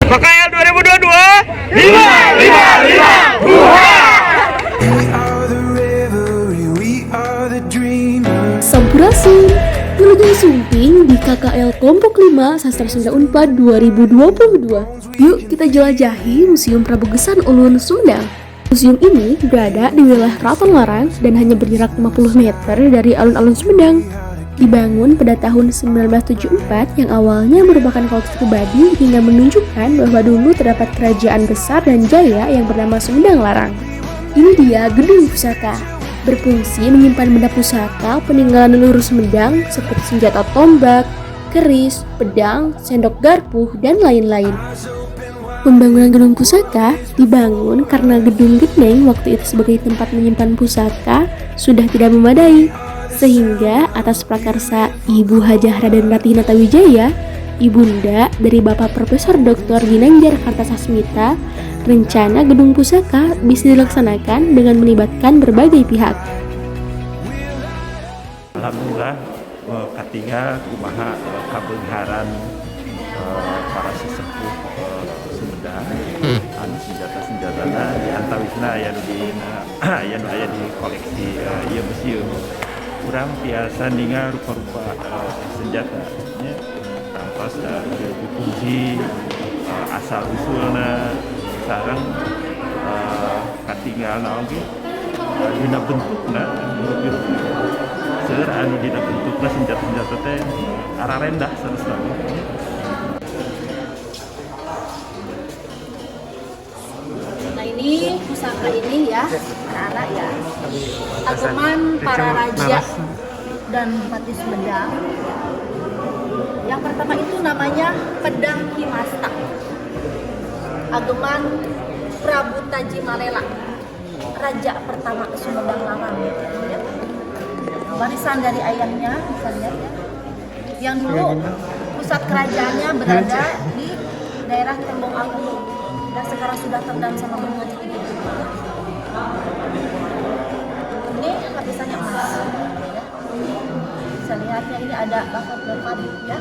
PKL 2022 555 Sampurasun, Wilujeng Sumping di KKL Kelompok 5 Sastra Sunda Unpad 2022. Yuk kita jelajahi Museum Prabu Gesan Ulun Sumedang. Museum ini berada di wilayah Keraton Larang dan hanya berjarak 50 meter dari alun-alun Sumedang. Dibangun pada tahun 1974 yang awalnya merupakan koleksi pribadi hingga menunjukkan bahwa dulu terdapat kerajaan besar dan jaya yang bernama Sumedang Larang. Ini dia gedung pusaka, berfungsi menyimpan benda pusaka peninggalan leluhur Sumedang seperti senjata tombak, keris, pedang, sendok garpu, dan lain-lain. Pembangunan gedung pusaka dibangun karena gedung Geneng waktu itu sebagai tempat menyimpan pusaka sudah tidak memadai, sehingga atas prakarsa Ibu Hajah Raden Ratih Natawijaya, ibunda dari Bapak Profesor Dr. Ginanjar Kartasasmita, rencana gedung pusaka bisa dilaksanakan dengan melibatkan berbagai pihak. Alhamdulillah ketiga kumaha kabeungharan para sesepuh Sumedang anu senjata-senjatana di antawisna aya di koleksi ieu museum. Urang tiasa ningal rupa-rupa senjata nya tantos difungsi asal usulna sareng katinggalna oge dina bentukna seueur anu dina bentukna senjata-senjata teh ararendah sanesna. Nah ini pusaka ini ya anak-anak ya, ageman para raja dan bupati Sumedang. Yang pertama itu namanya Pedang Himasta, ageman Prabu Tajimalela, raja pertama Sumedang Larang. Ya. Warisan dari ayahnya, bisa lihat ya. Yang dulu pusat kerajaannya berada di daerah Tembong Agung dan sekarang sudah terendam sama Gunung Haji. Ini lapisannya emas. Ya. Bisa lihatnya ini ada bakat-bakat ya.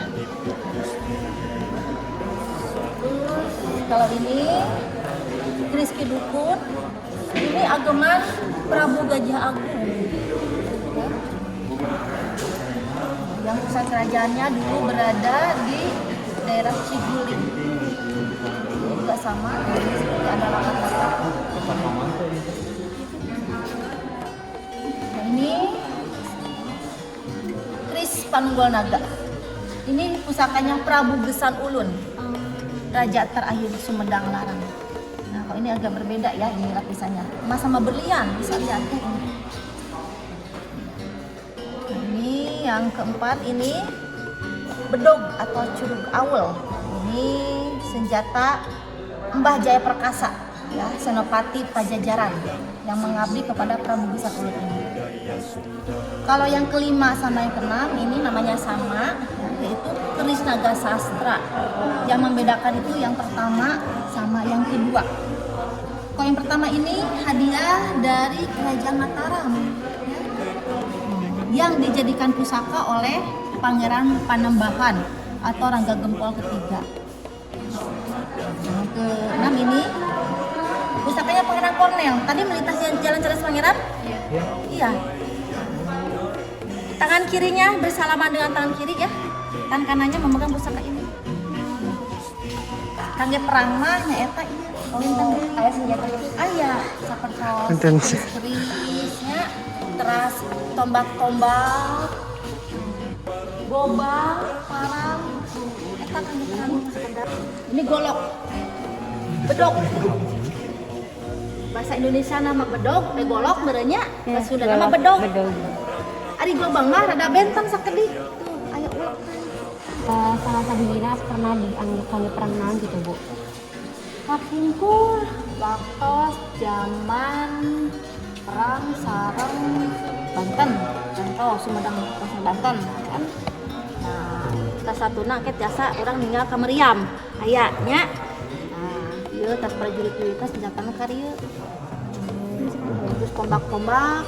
Kalau ini keris Kidukun, ini ageman Prabu Gajah Agung. Ya. Yang pusat kerajaannya dulu berada di daerah Ciguling. Ini juga sama, ini seperti ada lapak-lapak. Nah, ini keris Panunggul Naga. Ini pusakanya Prabu Gesan Ulun, raja terakhir Sumedang Larang. Nah, kalau ini agak berbeda ya, ini lapisannya emas sama berlian, bisa lihat ya ini. Ini yang keempat, ini bedog atau curug awel. Ini senjata Mbah Jaya Perkasa, ya, Senopati Pajajaran yang mengabdi kepada Prabu Gesan Ulun ini. Kalau yang kelima sama yang keenam ini namanya sama, yaitu keris Naga Sastra. Yang membedakan itu yang pertama sama yang kedua. Kalau yang pertama ini hadiah dari Kerajaan Mataram, ya, yang dijadikan pusaka oleh Pangeran Panembahan atau Rangga Gempol ketiga. Yang keenam ini pusakanya Pangeran Kornel. Tadi melintas jalan Cerdas Pangeran? Iya. Tangan kirinya bersalaman dengan tangan kiri ya. Tangan kanannya memegang pusaka ini. Kangge perang mah nyaeta ieu. Aya senjata itu aya sapertos kerisnya, teras tombak-tombak, gobang, parang, eta kangge perang sekedar. Ini golok. Bedog. Bahasa Indonesia nama bedog, golok merenya, bahasa Sunda nama bedog. Ari gobang mah rada benteng sakedik. Tuh, aya ulek. Salah satunya pernah dianggap perang naon gitu Bu? Kapungkur, waktos, zaman perang sareng Banten, contoh Sumedang Banten kan. Nah, tas satuna ket jasa orang ninggal ka Meriam, aya nya. Nah, ieu tas prajurit tas senjatana ka dieu. Terus tombak-tombak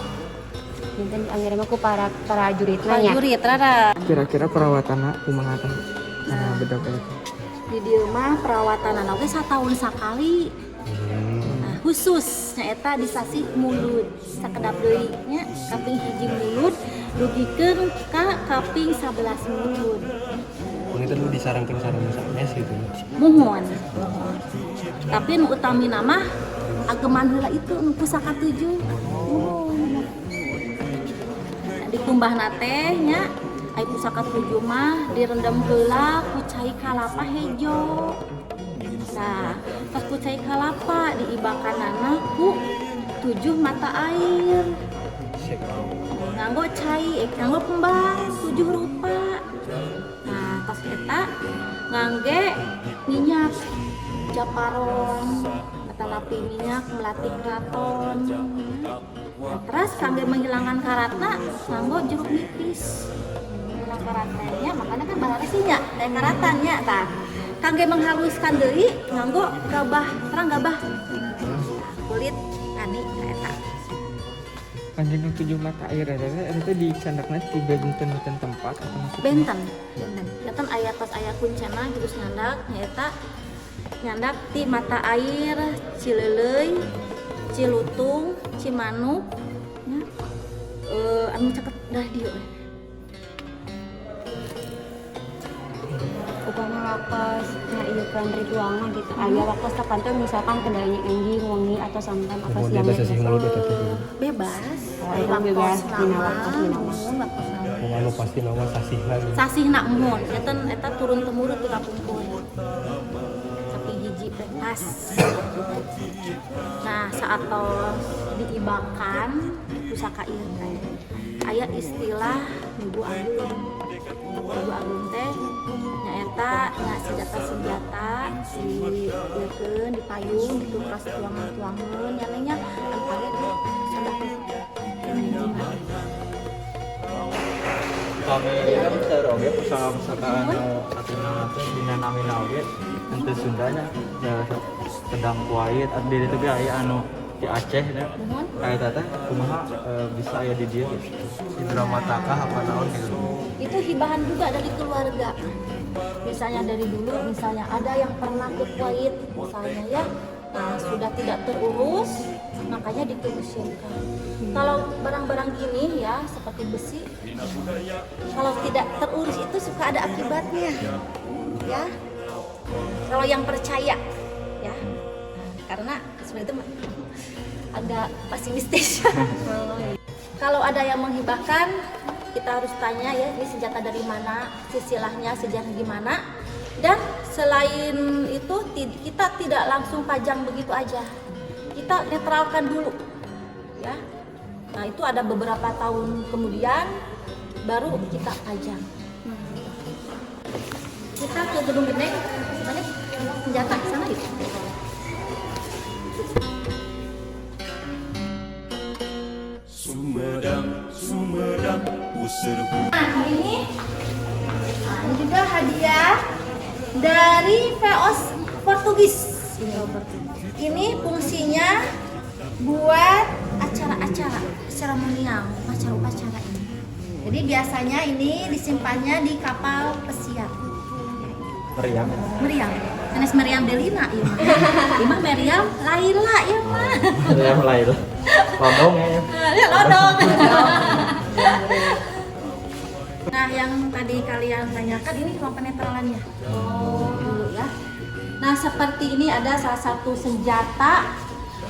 Dinten dianggap ku para prajurit nya. prajurit rada. Kira-kira perawatanna kumaha teh bedog itu? Di dieu mah perawatan oge satahun sakali. Nah, khusus nyaeta disasih mulut sakedap deui nya kaping hiji mulut dugikeun ka kaping 11 mulut. Ini tuh lu disarankan sanes gitu. Muhun. Tapi nu utamina mah ageman heula itu nu pusaka 7. Muhun. Dikumbahna teh nya ai pusaka 7 mah direndam heula ku cai kalapa hejo. Nah, pas ku cai kalapa diibakanana ku 7 mata air. Nganggo cai, nganggo pembang 7 rupa. Nah, pas eta ngangge minyak japaron atau lapi minyak melati keraton. Nah, terus kangge menghilangkan karatna nganggo jeruk nipis. Menghilangkan karatnya, makanya kan bararesinya teh karatannya tah. Kangge menghaluskan deui nganggo gabah, terang gabah. Kulit tani eta. Kanjeng 7 mata air eta di candakna di benten tempat atau maksudnya? Benten. Benten aya tos aya kuncena jurus nyandak nyaeta nyandak ti mata air Cileuleuy, Cilutung, Cimanuk nya anu caket dah dieu. Upama wakos ngaieukeun ritualna gitu. Aya wakos tertentu misalkan kendalanya anjing, wengi atau sampan apa Mau siang bebas sih mulut eta teh. Bebas. Itu bebas dina wakos dina mah. Mau anu pasti nama sasihna gitu. Sasihna muhun, eta turun temurun ti kapungkur. Sapi hiji pas. Nah, saat tos diibakan pusaka ieu teh aya istilah Ibu Agung. Ibu Agung teh nyaeta nya senjata dieukeun dipayung ditukas tuangan-tuangan nya nya anu pare sadah kami kan teroge pusaka-pusaka anu satina teh dina namina oge henteu Sundanya ya pedang kuait abdi ditu ge aya anu di Aceh nya kayak teh kumaha bisa aya di dieu Hidramatakah apa naon gitu. itu hibahan juga dari keluarga. Misalnya dari dulu, misalnya ada yang pernah ke Kuwait, misalnya ya, nah sudah tidak terurus, makanya dituluskan. Kalau barang-barang gini ya, seperti besi, kalau tidak terurus itu suka ada akibatnya, ya. Kalau yang percaya, ya, karena sebenarnya itu agak pesimistis. Kalau ada yang menghibahkan, kita harus tanya ya, ini senjata dari mana, silsilahnya, sejarah gimana. Dan selain itu kita tidak langsung pajang begitu aja, kita netralkan dulu, ya. Nah itu ada beberapa tahun kemudian baru kita pajang. Kita ke Gedung Gede, mana senjata di sana yuk. Sumedang, usir. Nah ini juga hadiah dari VOS Portugis. Ini fungsinya buat acara-acara seremonial, upacara-upacara ini. Jadi biasanya ini disimpannya di kapal pesiar. Meriam. Sanes Meriam Delina ieu mah. Ieu mah Meriam Laila ieu mah. Meriam Laila. Lodong ya. Ya lodong. Nah, yang tadi kalian tanyakan ini ruang penetralannya. Oh, dulu ya. Nah, seperti ini ada salah satu senjata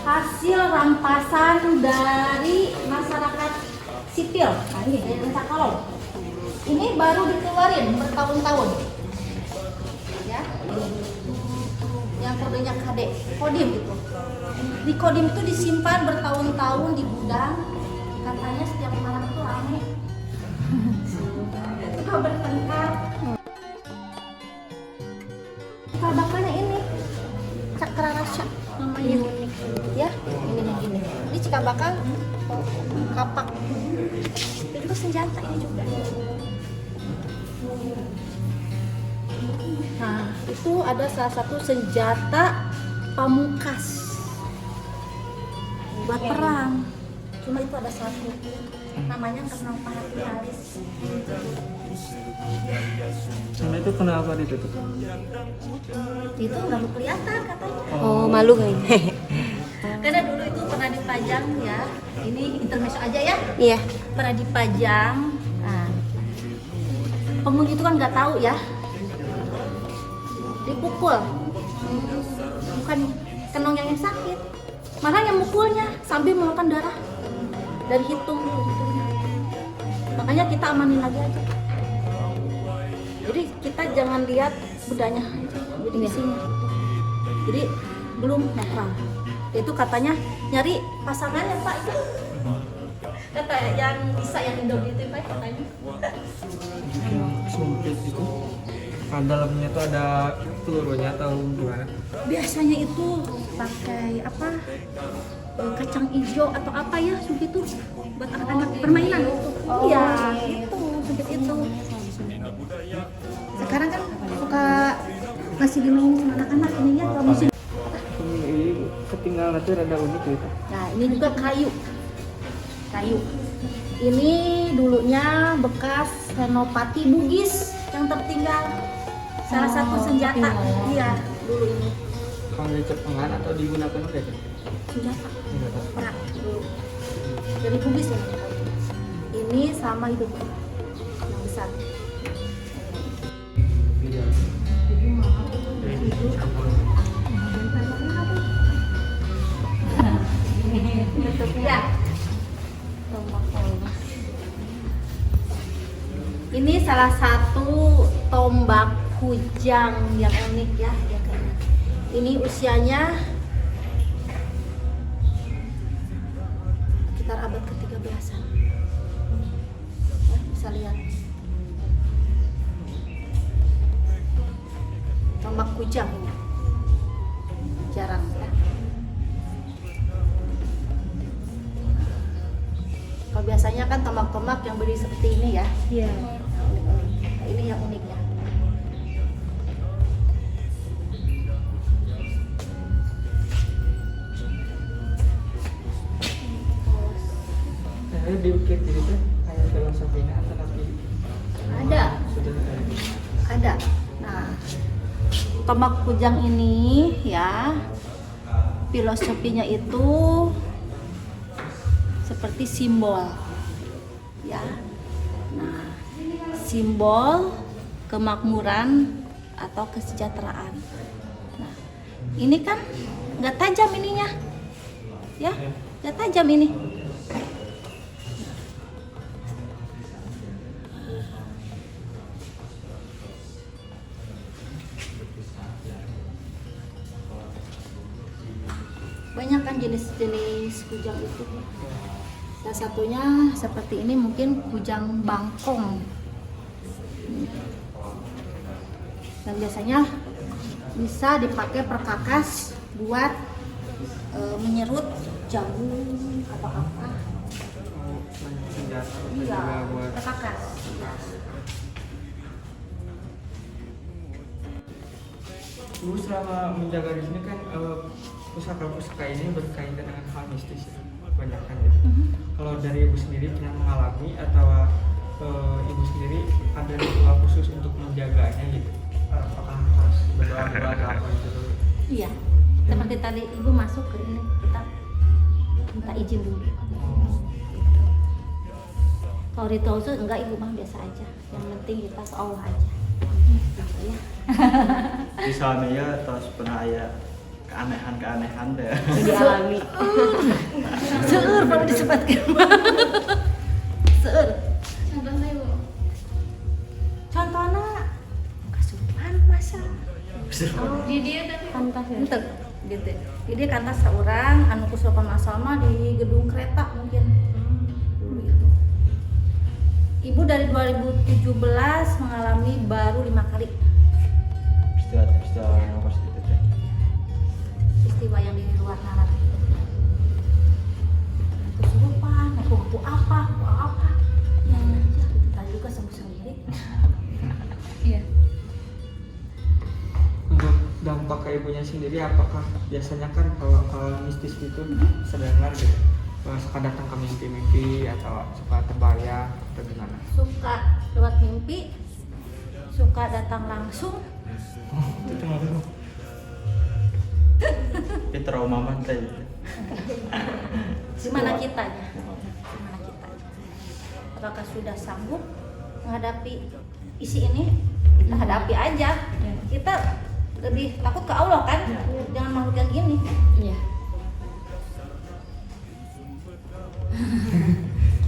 hasil rampasan dari masyarakat sipil. Nah, ini dari Desa Kalong. Ini baru dikeluarin bertahun-tahun. Ya. Yang kodenya KD, Kodim itu. Di Kodim itu disimpan bertahun-tahun di gudang. Katanya setiap malam itu rame. Suka bertengkar. Cikal bakalnya ini Cakra Rasya namanya. Ya, ini. Ini cikal bakal kapak. Itu senjata ini juga. Nah, itu ada salah satu senjata pamungkas buat perang. Cuma itu ada satu. namanya Kenopati alis. Sama itu kenapa ditutup? Itu nggak mau kelihatan katanya. Oh, malu kayaknya. Karena dulu itu pernah dipajang ya. Ini intermezzo aja ya. Iya. Pernah dipajang. Nah, pengunjung itu kan nggak tahu ya. Dipukul. Bukan kenong yang sakit, malah yang mukulnya sambil mengeluarkan darah dari hitung. Makanya kita amanin lagi aja. Jadi kita jangan lihat bedanya aja, jadi isinya. Jadi belum netral. Itu katanya nyari pasangan ya Pak itu. Kata yang bisa yang Indo itu Pak katanya. Sumpit itu dalamnya tuh ada pelurunya atau gimana? Biasanya itu pakai apa? Kacang hijau atau apa ya sumpit itu buat anak-anak permainan. Iya, itu sumpit itu. Sekarang kan suka ngasih dimainin sama anak-anak ini ya kalau musim. Ini ketinggalan itu rada unik gitu. Nah, ini juga kayu. Kayu. Ini dulunya bekas Senopati Bugis yang tertinggal. Salah satu senjata. Iya, dulu ini. Kalau di Jepangan atau digunakan apa ya? Senjata. Perang dulu. Dari Bugis ya. Ini sama itu yang besar. Ya. Ini salah satu tombak kujang yang unik ya, kayaknya. Ini usianya sekitar abad ke-13-an. Ya, bisa lihat. Tombak kujang ini. Jarang ya. Kalau biasanya kan tombak-tombak yang berdiri seperti ini ya. Iya. Nah, ini yang uniknya. Saya diukir jadi tuh kayak filosofinya atau tapi Ada. sudah Ada. Nah, tombak kujang ini ya, filosofinya itu seperti simbol ya. Nah, simbol kemakmuran atau kesejahteraan. Nah, ini kan nggak tajam ininya ya, nggak tajam ini. Banyak kan jenis-jenis kujang itu. Salah satunya seperti ini mungkin kujang bangkong. Dan biasanya bisa dipakai perkakas buat menyerut jagung atau apa. senjata atau Iya, juga buat perkakas. Bu selama menjaga di sini kan pusaka-pusaka ini berkaitan dengan hal mistis ya, banyak kan gitu. Kalau dari ibu sendiri pernah mengalami atau ibu sendiri ada ritual khusus untuk menjaganya gitu? Apakah harus berdoa apa gitu? Iya, seperti tadi ibu masuk ke ini, kita minta izin dulu. Kalau ritual itu enggak, ibu mah biasa aja. Yang penting kita ke Allah aja. Gitu ya. Di sana ya terus pernah ya keanehan deh. Dialami. Seur baru disebutkan. Seur. Contohnya ibu. Contohnya kasupan masa. Di dia tadi pantas ya. Ente, gitu. Jadi kantas seorang anu kusopan asalma di gedung kereta mungkin. Dulu itu. Ibu dari 2017 mengalami baru 5 kali Peristiwa yang pasti itu teh. peristiwa yang di luar nalar. Kesurupan, kupu apa. Ya aja, kita juga sembuh sendiri. Iya. Untuk dampak ke ibunya sendiri, apakah biasanya kan kalau mistis itu sedangkan gitu, suka datang ke mimpi-mimpi atau suka terbayang atau gimana? Suka lewat mimpi, suka datang langsung. Itu cuma dulu. Tapi trauma mantai. Gimana kitanya? Gimana kitanya? Apakah sudah sanggup menghadapi isi ini? Kita hadapi aja. Kita lebih takut ke Allah kan? Jangan makhluk yang gini. Iya.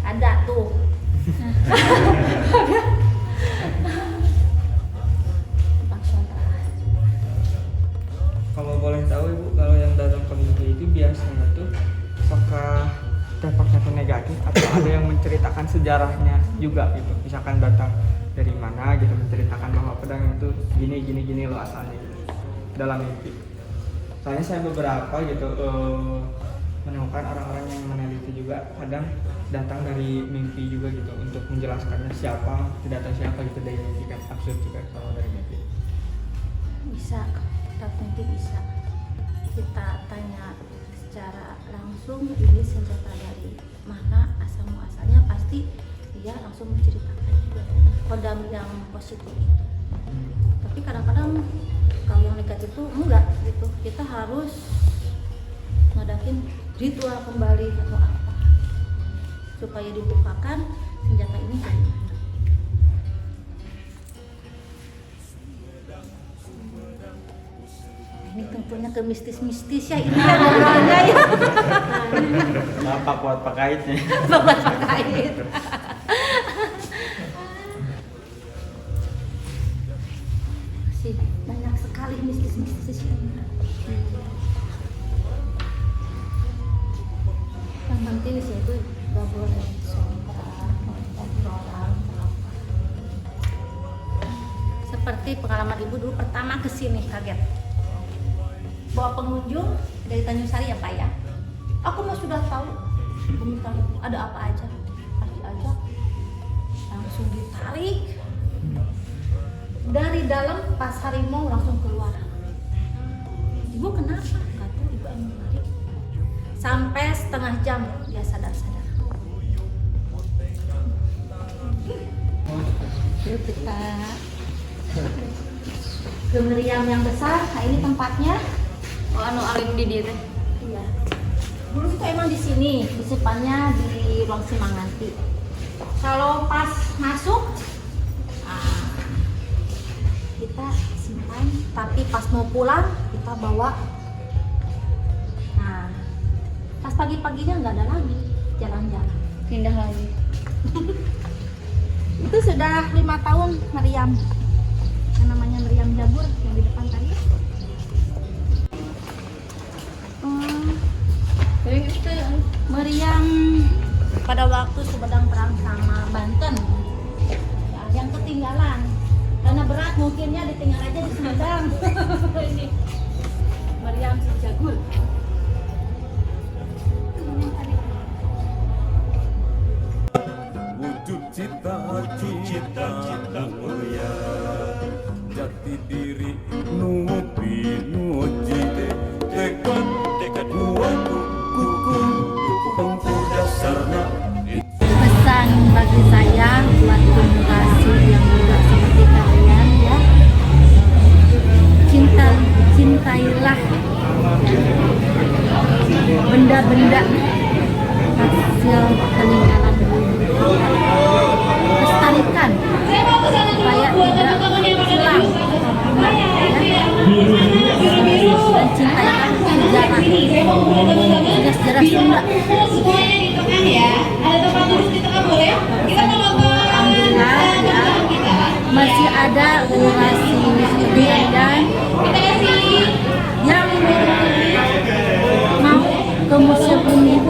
Ada tuh. Kalau boleh tahu Ibu, kalau yang datang ke mimpi itu biasanya tuh apakah dampak-dampak negatif atau ada yang menceritakan sejarahnya juga gitu, misalkan datang dari mana gitu, menceritakan bahwa pedang itu gini loh asalnya gitu, dalam mimpi. Soalnya saya beberapa gitu menemukan orang-orang yang meneliti juga kadang datang dari mimpi juga gitu untuk menjelaskannya siapa, tidak tahu siapa gitu dari mimpi, kan absurd juga kalau dari mimpi. Bisa, kita mimpi bisa. Kita tanya secara langsung ini senjata dari mana, asal muasalnya, pasti dia langsung menceritakan juga kodam yang positif itu. Tapi kadang-kadang kalau yang negatif itu enggak gitu, kita harus ngadakin ritual kembali atau apa supaya dibukakan senjata ini dari mana. Ini tentunya ke mistis-mistis ya ini ya ngobrolnya ya. Apa buat pakaitnya? Bapak terkait. Masih banyak sekali mistis-mistis ini. Yang penting sih itu gak boleh sombong, obrolan, apa. Seperti pengalaman ibu dulu pertama kesini kaget. Bawa pengunjung dari Tanjung Sari ya Pak ya. Aku mah sudah tahu pemikiran itu ada apa aja. Pas diajak langsung ditarik dari dalam, pas harimau langsung keluar. Ibu kenapa? Kata ibu yang menarik. Sampai setengah jam dia sadar-sadar. Yuk kita ke meriam yang besar. Nah ini tempatnya. Oh, anu alim di dia teh. Iya. Dulu itu emang di sini, disimpannya di ruang Simanganti. Kalau pas masuk, kita simpan. Tapi pas mau pulang, kita bawa. Nah, pas pagi-paginya nggak ada lagi jalan-jalan. Pindah lagi. Itu sudah 5 tahun meriam. Yang namanya meriam Jabur yang di depan tadi. Meriam pada waktu Sumedang perang sama Banten ya, yang ketinggalan karena berat mungkinnya ditinggal aja di Sumedang. Ini meriam si Jagur. Wujud cita-cita mulia, jati diri nupi nuji tekad kuat kuku pengkuda sarna. Pesan bagi saya buat generasi yang muda seperti kalian ya, cintailah benda-benda hasil peninggalan dulu, lestarikan supaya tidak hilang ya. Dan cintailah sejarah Sunda. Alhamdulillah ya, masih ada generasi seperti kalian yang mau ke museum ini,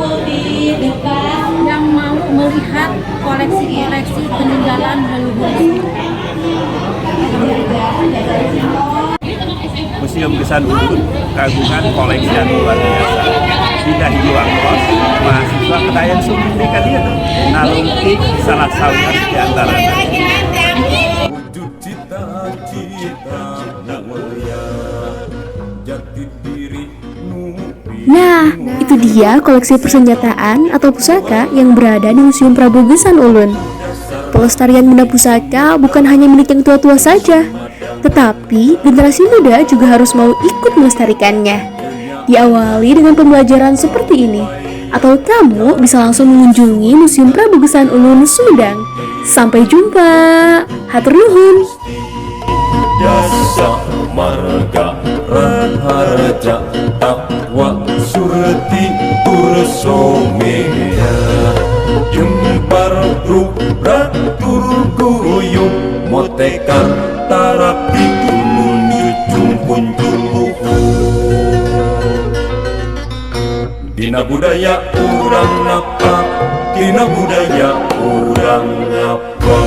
yang mau melihat koleksi-koleksi peninggalan leluhur. Museum Gesan Ulun kagungan koleksi yang luar biasa. Tidak hilang kos mahasiswa Kedayan Sumbi kan dia tuh nalungki salah satu di antara. Wujud cita-cita mulia, jati diri nupi Nah, itu dia koleksi persenjataan atau pusaka yang berada di Museum Prabu Gesan Ulun. Pelestarian benda pusaka bukan hanya milik yang tua-tua saja, tetapi generasi muda juga harus mau ikut melestarikannya. Diawali dengan pembelajaran seperti ini, atau kamu bisa langsung mengunjungi Museum Prabu Gesan Ulun Sumedang. Sampai jumpa, hatur nuhun. Jasa marga raharja takwa surti tursomea jempar rubra turguyung motekar tarapi tulun jujung punjul dina budaya urang apa dina budaya urang apa